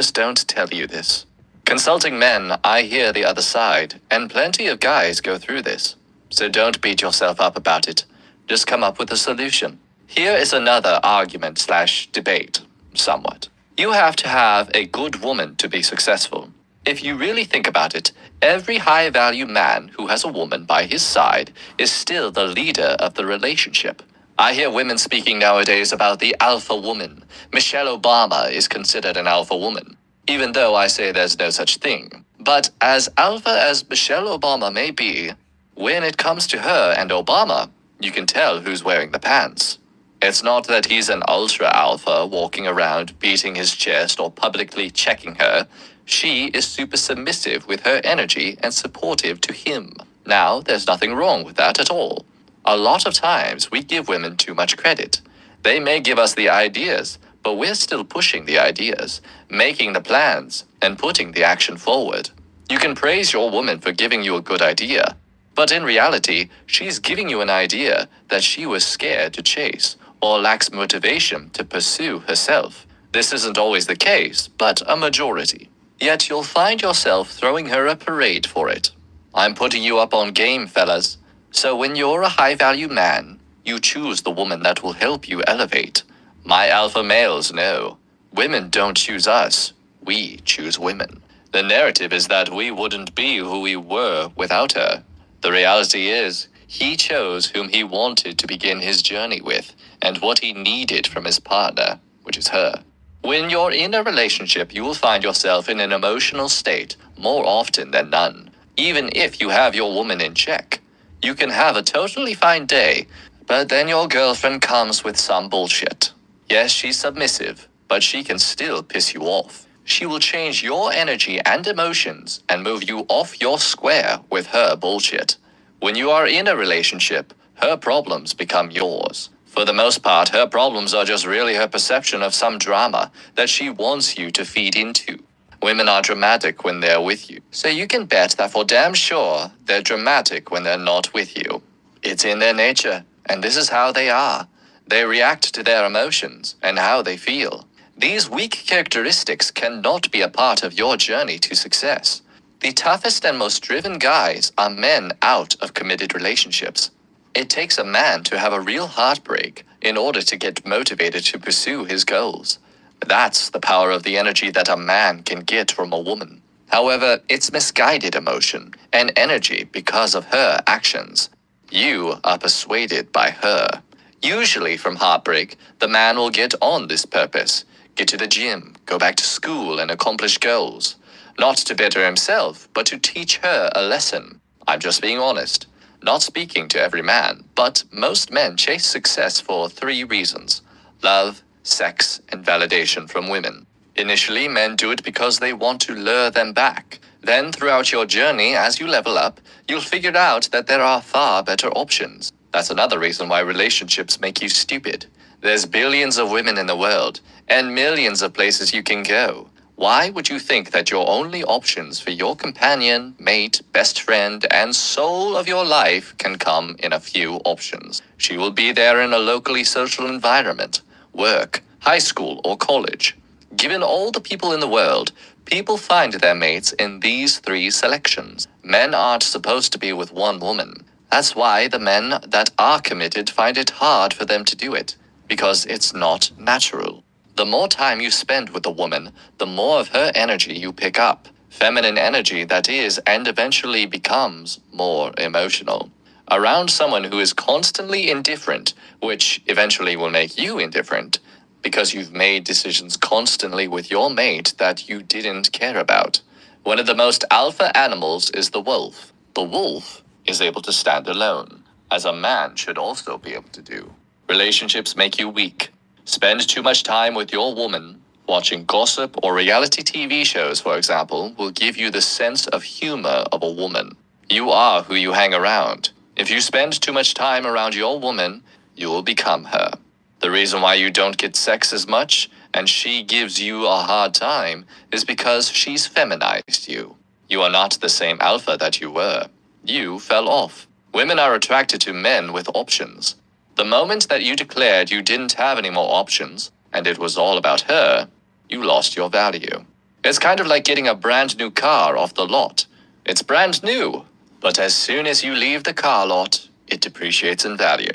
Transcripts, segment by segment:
just don't tell you this. Consulting men, I hear the other side, and plenty of guys go through this. So don't beat yourself up about it. Just come up with a solution. Here is another argument/debate, somewhat. You have to have a good woman to be successful. If you really think about it, every high-value man who has a woman by his side is still the leader of the relationship. I hear women speaking nowadays about the alpha woman. Michelle Obama is considered an alpha woman, even though I say there's no such thing. But as alpha as Michelle Obama may be, when it comes to her and Obama, you can tell who's wearing the pants. It's not that he's an ultra alpha walking around beating his chest or publicly checking her. She is super submissive with her energy and supportive to him. Now, there's nothing wrong with that at all. A lot of times we give women too much credit. They may give us the ideas, but we're still pushing the ideas, making the plans, and putting the action forward. You can praise your woman for giving you a good idea, but in reality, she's giving you an idea that she was scared to chase or lacks motivation to pursue herself. This isn't always the case, but a majority. Yet you'll find yourself throwing her a parade for it. I'm putting you up on game, fellas. So when you're a high-value man, you choose the woman that will help you elevate. My alpha males know. Women don't choose us. We choose women. The narrative is that we wouldn't be who we were without her. The reality is, he chose whom he wanted to begin his journey with, and what he needed from his partner, which is her. When you're in a relationship, you will find yourself in an emotional state more often than none, even if you have your woman in check. You can have a totally fine day, but then your girlfriend comes with some bullshit. Yes, she's submissive, but she can still piss you off. She will change your energy and emotions and move you off your square with her bullshit. When you are in a relationship, her problems become yours. For the most part, her problems are just really her perception of some drama that she wants you to feed into. Women are dramatic when they're with you, so you can bet that for damn sure they're dramatic when they're not with you. It's in their nature, and this is how they are. They react to their emotions and how they feel. These weak characteristics cannot be a part of your journey to success. The toughest and most driven guys are men out of committed relationships. It takes a man to have a real heartbreak in order to get motivated to pursue his goals. That's the power of the energy that a man can get from a woman. However, it's misguided emotion and energy because of her actions. You are persuaded by her. Usually from heartbreak, the man will get on this purpose, get to the gym, go back to school and accomplish goals. Not to better himself, but to teach her a lesson. I'm just being honest. Not speaking to every man, but most men chase success for 3 reasons: love, sex, and validation from women. Initially, men do it because they want to lure them back. Then, throughout your journey, as you level up, you'll figure out that there are far better options. That's another reason why relationships make you stupid. There's billions of women in the world, and millions of places you can go. Why would you think that your only options for your companion, mate, best friend, and soul of your life can come in a few options? She will be there in a locally social environment, work, high school, or college. Given all the people in the world, people find their mates in these 3 selections. Men aren't supposed to be with one woman. That's why the men that are committed find it hard for them to do it, because it's not natural. The more time you spend with a woman, the more of her energy you pick up. Feminine energy, that is, and eventually becomes more emotional. Around someone who is constantly indifferent, which eventually will make you indifferent, because you've made decisions constantly with your mate that you didn't care about. One of the most alpha animals is the wolf. The wolf is able to stand alone, as a man should also be able to do. Relationships make you weak. Spend too much time with your woman. Watching gossip or reality TV shows, for example, will give you the sense of humor of a woman. You are who you hang around. If you spend too much time around your woman, you will become her. The reason why you don't get sex as much, and she gives you a hard time, is because she's feminized you. You are not the same alpha that you were. You fell off. Women are attracted to men with options. The moment that you declared you didn't have any more options, and it was all about her, you lost your value. It's kind of like getting a brand new car off the lot. It's brand new, but as soon as you leave the car lot, it depreciates in value.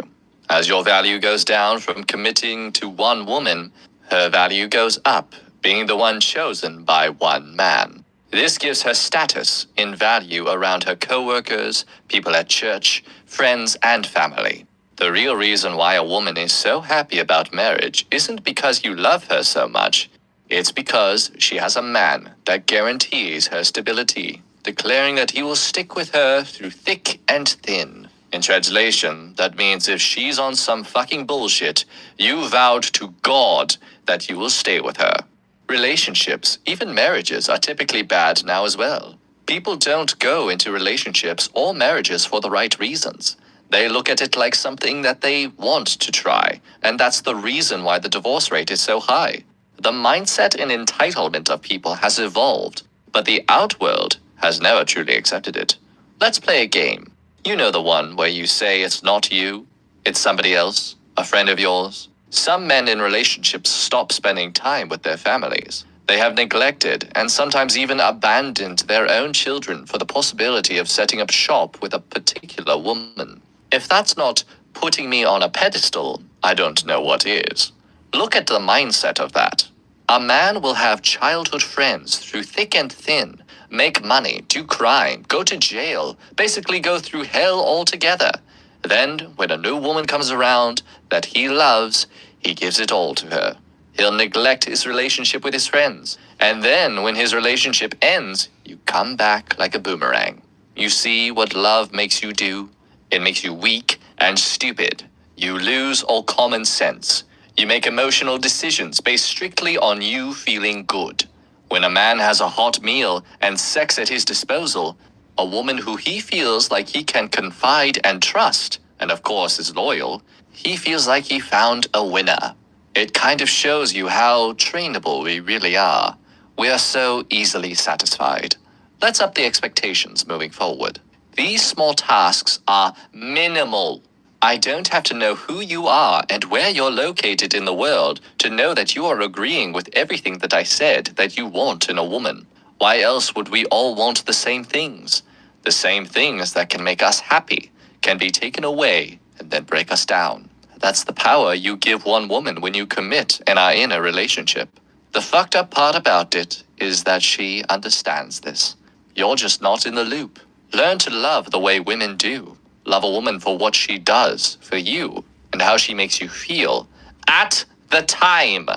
As your value goes down from committing to one woman, her value goes up, being the one chosen by one man. This gives her status in value around her coworkers, people at church, friends, and family. The real reason why a woman is so happy about marriage isn't because you love her so much. It's because she has a man that guarantees her stability, declaring that he will stick with her through thick and thin. In translation, that means if she's on some fucking bullshit, you vowed to God that you will stay with her. Relationships, even marriages, are typically bad now as well. People don't go into relationships or marriages for the right reasons. They look at it like something that they want to try, and that's the reason why the divorce rate is so high. The mindset and entitlement of people has evolved, but the outworld has never truly accepted it. Let's play a game. You know the one where you say it's not you, it's somebody else, a friend of yours. Some men in relationships stop spending time with their families. They have neglected and sometimes even abandoned their own children for the possibility of setting up shop with a particular woman. If that's not putting me on a pedestal, I don't know what is. Look at the mindset of that. A man will have childhood friends through thick and thin, make money, do crime, go to jail, basically go through hell altogether. Then, when a new woman comes around that he loves, he gives it all to her. He'll neglect his relationship with his friends. And then, when his relationship ends, you come back like a boomerang. You see what love makes you do? It makes you weak and stupid. You lose all common sense. You make emotional decisions based strictly on you feeling good. When a man has a hot meal and sex at his disposal, a woman who he feels like he can confide and trust, and of course is loyal, he feels like he found a winner. It kind of shows you how trainable we really are. We are so easily satisfied. Let's up the expectations moving forward. These small tasks are minimal. I don't have to know who you are and where you're located in the world to know that you are agreeing with everything that I said that you want in a woman. Why else would we all want the same things? The same things that can make us happy, can be taken away, and then break us down. That's the power you give one woman when you commit and are in a relationship. The fucked up part about it is that she understands this. You're just not in the loop. Learn to love the way women do. Love a woman for what she does for you and how she makes you feel at the time.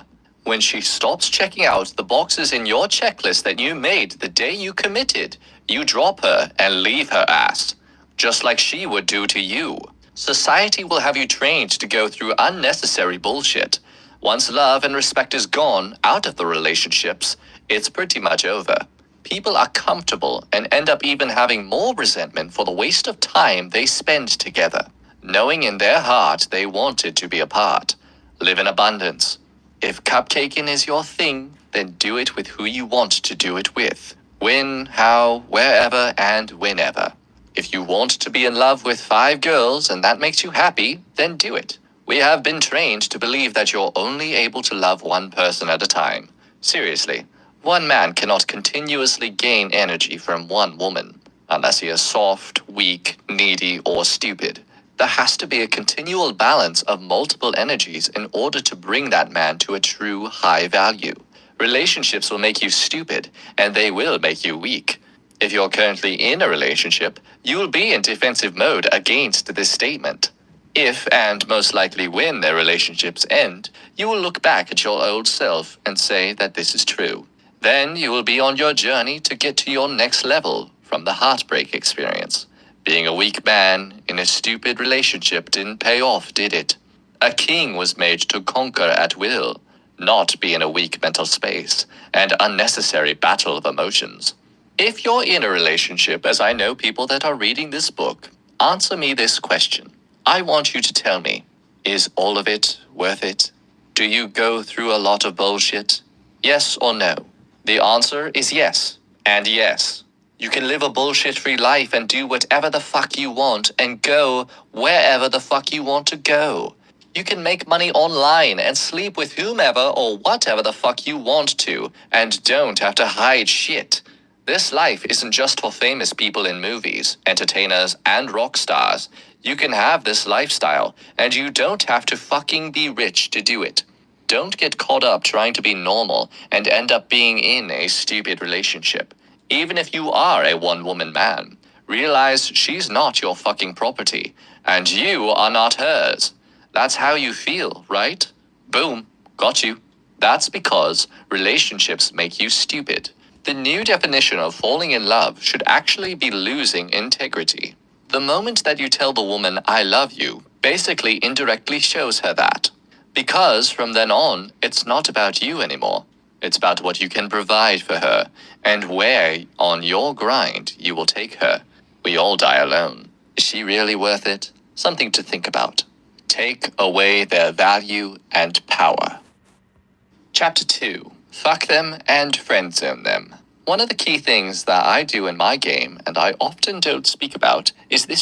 When she stops checking out the boxes in your checklist that you made the day you committed, you drop her and leave her ass, just like she would do to you. Society will have you trained to go through unnecessary bullshit. Once love and respect is gone out of the relationships, it's pretty much over. People are comfortable and end up even having more resentment for the waste of time they spend together, knowing in their heart they wanted to be apart. Live in abundance. If cupcaking is your thing, then do it with who you want to do it with. When, how, wherever, and whenever. If you want to be in love with 5 girls and that makes you happy, then do it. We have been trained to believe that you're only able to love one person at a time. Seriously, one man cannot continuously gain energy from one woman, unless he is soft, weak, needy, or stupid. There has to be a continual balance of multiple energies in order to bring that man to a true high value. Relationships will make you stupid, and they will make you weak. If you're currently in a relationship, you will be in defensive mode against this statement. If, and most likely when, their relationships end, you will look back at your old self and say that this is true. Then you will be on your journey to get to your next level from the heartbreak experience. Being a weak man in a stupid relationship didn't pay off, did it? A king was made to conquer at will, not be in a weak mental space and unnecessary battle of emotions. If you're in a relationship, as I know people that are reading this book, answer me this question. I want you to tell me, is all of it worth it? Do you go through a lot of bullshit? Yes or no? The answer is yes, and yes. You can live a bullshit-free life and do whatever the fuck you want and go wherever the fuck you want to go. You can make money online and sleep with whomever or whatever the fuck you want to, and don't have to hide shit. This life isn't just for famous people in movies, entertainers, and rock stars. You can have this lifestyle, and you don't have to fucking be rich to do it. Don't get caught up trying to be normal and end up being in a stupid relationship. Even if you are a one-woman man, realize she's not your fucking property, and you are not hers. That's how you feel, right? Boom, got you. That's because relationships make you stupid. The new definition of falling in love should actually be losing integrity. The moment that you tell the woman, I love you, basically indirectly shows her that. Because from then on, it's not about you anymore. It's about what you can provide for her, and where on your grind you will take her. We all die alone. Is she really worth it? Something to think about. Take away their value and power. Chapter 2. Fuck them and friendzone them. One of the key things that I do in my game, and I often don't speak about, is this